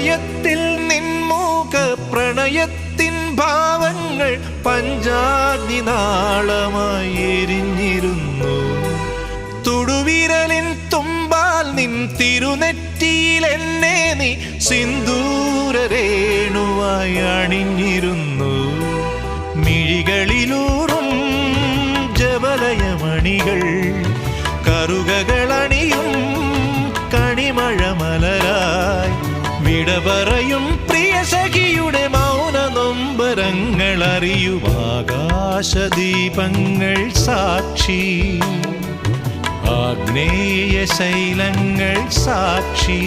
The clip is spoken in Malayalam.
ഹൃദയത്തിൽ നിൻമുഖ പ്രണയത്തിൻ ഭാവങ്ങൾ പഞ്ചാഗ്നി നാളമായി എരിഞ്ഞിരുന്നു. തുടുവിരലിൻ തുമ്പാൽ നിൻ തിരുനെറ്റിയിൽ എന്നെ നീ സിന്ദൂരരേണുവായി അണിഞ്ഞിരുന്നു. മിഴികളിലൂറും ജവലയമണികൾ കറുകകളണിയും കണിമഴമലരായി വിട പറയും പ്രിയ സഖിയുടെ മൗന നൊമ്പരങ്ങൾ അറിയും ആകാശദീപങ്ങൾ സാക്ഷി, ആഗ്നേയ ശൈലങ്ങൾ സാക്ഷി.